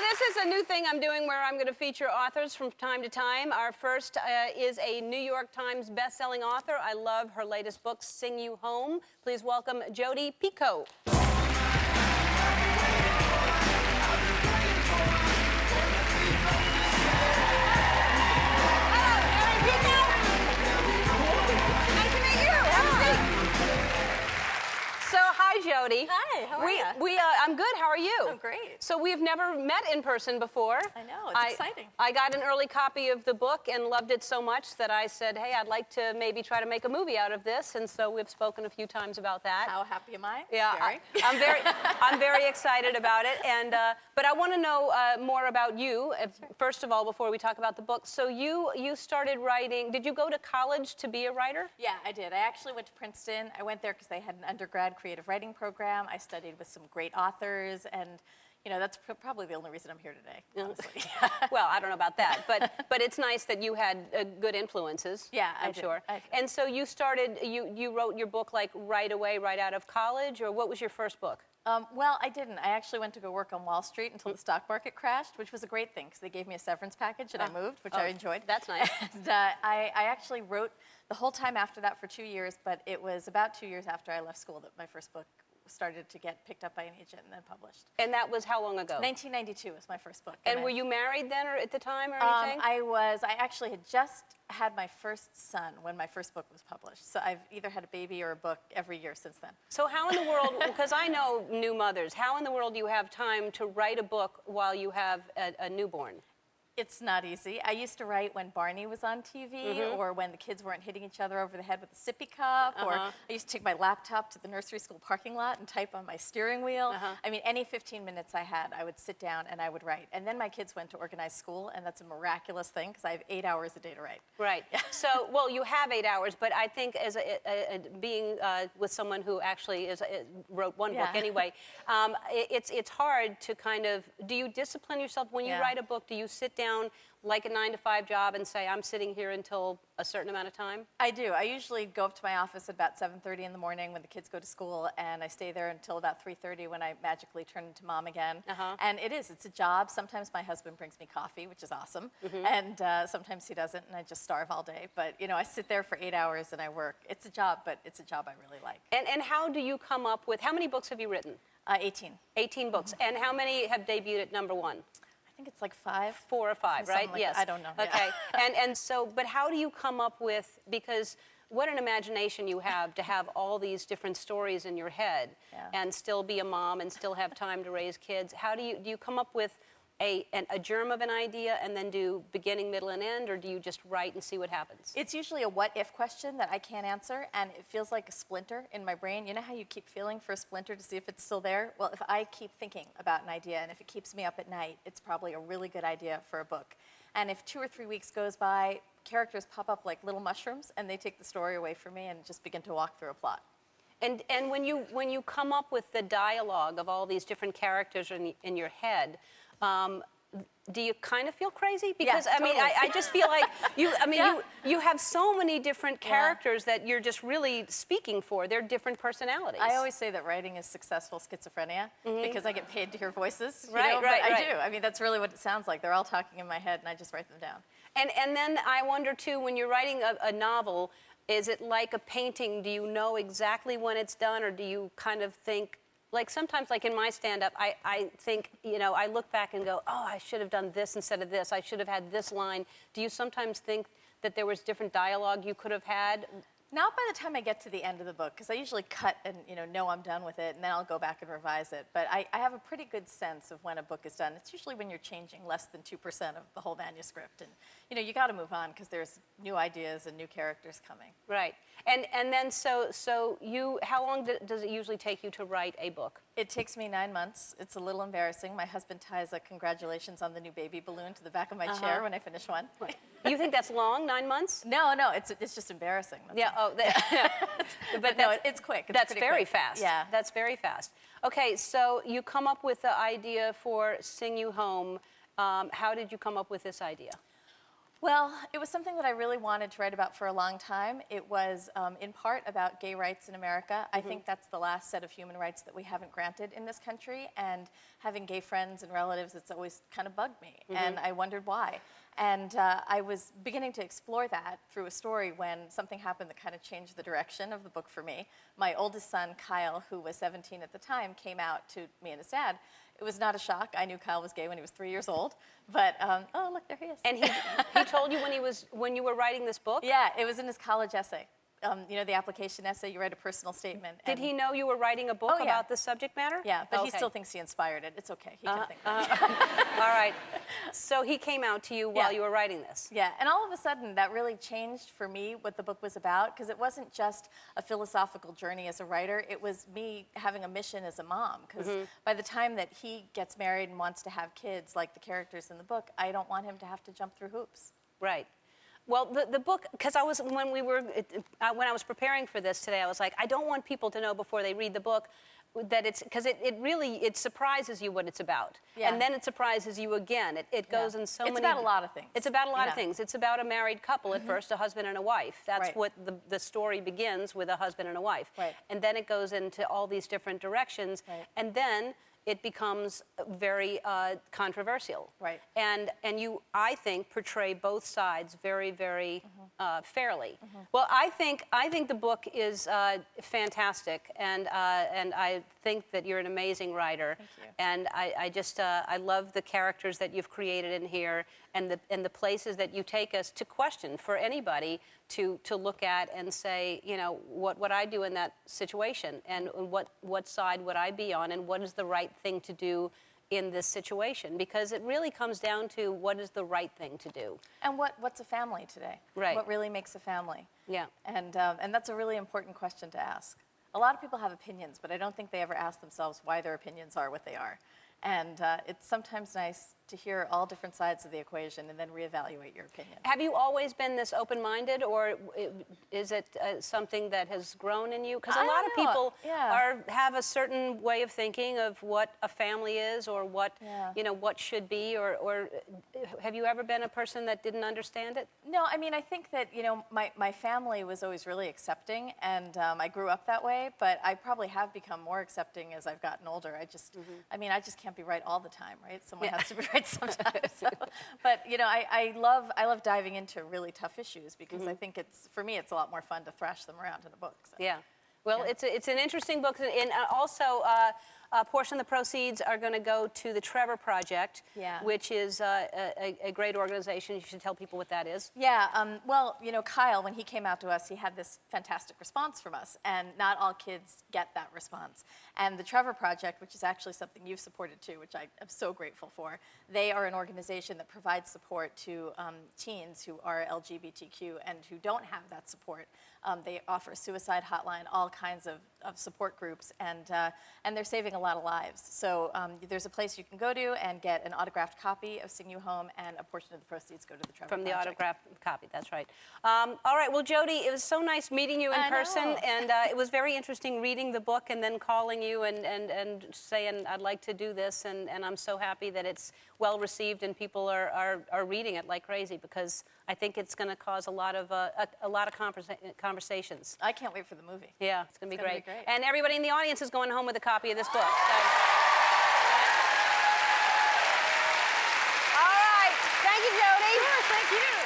this is a new thing I'm doing where I'm going to feature authors from time to time. Our first is a New York Times best-selling author. I love her latest book, Sing You Home. Please welcome Jodi Picoult. Jodi. Hi, how are you? I'm good. How are you? I'm great. So we've never met in person before. I know, it's exciting. I got an early copy of the book and loved it so much that I said, hey, I'd like to maybe try to make a movie out of this. And so we've spoken a few times about that. How happy am I? Yeah, I'm very excited about it. And but I want to know more about you. First of all, before we talk about the book. So you started writing. Did you go to college to be a writer? Yeah, I did. I actually went to Princeton. I went there because they had an undergrad creative writing program. I studied with some great authors, and you know that's probably the only reason I'm here today, honestly. Well, I don't know about that, but it's nice that you had good influences. Yeah, I'm sure. And so you started. You wrote your book like right away, right out of college, or what was your first book? Well, I didn't. I actually went to go work on Wall Street until the stock market crashed, which was a great thing because they gave me a severance package and I moved, which I enjoyed. That's nice. And I actually wrote the whole time after that for 2 years, but it was about 2 years after I left school that my first book started to get picked up by an agent and then published. And that was how long ago? 1992 was my first book. And were you married then or at the time or anything? I actually had just had my first son when my first book was published. So I've either had a baby or a book every year since then. So how in the world, because I know new mothers, how in the world do you have time to write a book while you have a newborn? It's not easy. I used to write when Barney was on TV or when the kids weren't hitting each other over the head with a sippy cup, or I used to take my laptop to the nursery school parking lot and type on my steering wheel. I mean, any 15 minutes I had, I would sit down and I would write. And then my kids went to organized school, and that's a miraculous thing because I have 8 hours a day to write. Right. So, well, you have 8 hours, but I think as being with someone who actually wrote one book anyway, it's hard to kind of, do you discipline yourself when you write a book? Do you sit down like a 9-to-5 job and say, I'm sitting here until a certain amount of time? I do. I usually go up to my office at about 7:30 in the morning when the kids go to school, and I stay there until about 3:30 when I magically turn into mom again. And it's a job. Sometimes my husband brings me coffee, which is awesome, and sometimes he doesn't, and I just starve all day. But, you know, I sit there for 8 hours and I work. It's a job, but it's a job I really like. And how do you come up with, how many books have you written? 18. 18 books. And how many have debuted at #1? I think it's like 5. 4 or 5, right? Like yes. I don't know. Okay. And so, but how do you come up with, because what an imagination you have to have all these different stories in your head and still be a mom and still have time to raise kids. How do you come up with a germ of an idea and then do beginning, middle, and end, or do you just write and see what happens? It's usually a what-if question that I can't answer, and it feels like a splinter in my brain. You know how you keep feeling for a splinter to see if it's still there? Well, if I keep thinking about an idea, and if it keeps me up at night, it's probably a really good idea for a book. And if 2 or 3 weeks goes by, characters pop up like little mushrooms, and they take the story away from me and just begin to walk through a plot. And when you come up with the dialogue of all these different characters in your head, do you kind of feel crazy? Because I mean, I just feel like you have so many different characters that you're just really speaking for. They're different personalities. I always say that writing is successful schizophrenia because I get paid to hear voices. Right. I do. I mean, that's really what it sounds like. They're all talking in my head, and I just write them down. And then I wonder too, when you're writing a novel, is it like a painting? Do you know exactly when it's done, or do you kind of think? Like sometimes, like in my stand-up, I think, you know, I look back and go, oh, I should have done this instead of this. I should have had this line. Do you sometimes think that there was different dialogue you could have had? Not by the time I get to the end of the book, because I usually cut and know I'm done with it, and then I'll go back and revise it. But I have a pretty good sense of when a book is done. It's usually when you're changing less than 2% of the whole manuscript, and you got to move on because there's new ideas and new characters coming. Right. And then so you, how long does it usually take you to write a book? It takes me 9 months. It's a little embarrassing. My husband ties a congratulations on the new baby balloon to the back of my chair when I finish one. You think that's long, 9 months? No, it's just embarrassing. But no, it's quick. That's very quick. fast. Yeah. That's very fast. Okay, so you come up with the idea for Sing You Home. How did you come up with this idea? Well, it was something that I really wanted to write about for a long time. It was in part about gay rights in America. I think that's the last set of human rights that we haven't granted in this country. And having gay friends and relatives, it's always kind of bugged me. And I wondered why. And I was beginning to explore that through a story when something happened that kind of changed the direction of the book for me. My oldest son, Kyle, who was 17 at the time, came out to me and his dad. It was not a shock. I knew Kyle was gay when he was 3 years old. But, oh, look, there he is. And he told you when you were writing this book? Yeah, it was in his college essay. You know, the application essay, you write a personal statement. Did he know you were writing a book about the subject matter? Yeah, but he still thinks he inspired it. It's okay. He can think that. All right. So he came out to you while you were writing this? Yeah, and all of a sudden, that really changed for me what the book was about, because it wasn't just a philosophical journey as a writer. It was me having a mission as a mom, because by the time that he gets married and wants to have kids, like the characters in the book, I don't want him to have to jump through hoops. Right. Well, the book, because when I was preparing for this today, I was like, I don't want people to know before they read the book that it's, because it really surprises you what it's about. Yeah. And then it surprises you again. It goes in so many... It's about a lot of things. It's about a lot of things. It's about a married couple at first, a husband and a wife. That's Right. what the story begins with, a husband and a wife. Right. And then it goes into all these different directions. Right. And then it becomes very controversial. Right. And you, I think, portray both sides very, very fairly. Well, I think the book is fantastic, and I think that you're an amazing writer. Thank you. And I just I love the characters that you've created in here, and the places that you take us to question for anybody to look at and say, you know, what would I do in that situation, and what side would I be on, and what is the right thing to do in this situation, because it really comes down to what is the right thing to do. And what's a family today? Right. What really makes a family? Yeah. And that's a really important question to ask. A lot of people have opinions, but I don't think they ever ask themselves why their opinions are what they are. And it's sometimes nice to hear all different sides of the equation and then reevaluate your opinion. Have you always been this open-minded, or is it something that has grown in you? Because a lot of people have a certain way of thinking of what a family is, or what you know, what should be, or have you ever been a person that didn't understand it? No, I mean, I think that, you know, my family was always really accepting, and I grew up that way, but I probably have become more accepting as I've gotten older. I just, I mean, I just can't be right all the time, right? Someone has to be right sometimes. So, but, you know, I love diving into really tough issues, because I think for me, it's a lot more fun to thrash them around in a book. So. Yeah. Well, it's an interesting book, and also a portion of the proceeds are going to go to the Trevor Project, which is a great organization. You should tell people what that is. Yeah, well, you know, Kyle, when he came out to us, he had this fantastic response from us, and not all kids get that response. And the Trevor Project, which is actually something you've supported too, which I am so grateful for, they are an organization that provides support to teens who are LGBTQ and who don't have that support. They offer a suicide hotline, all kinds of support groups, and they're saving a lot of lives. So there's a place you can go to and get an autographed copy of Sing You Home, and a portion of the proceeds go to the Trevor Project. From the autographed copy, that's right. All right, well, Jodi, it was so nice meeting you in person, and it was very interesting reading the book and then calling you and saying, I'd like to do this, and I'm so happy that it's well received and people are reading it like crazy, because I think it's going to cause a lot of conversations. I can't wait for the movie. Yeah, it's going to be great. Be great. And everybody in the audience is going home with a copy of this book. So. All right. Thank you, Jodi. Sure, thank you.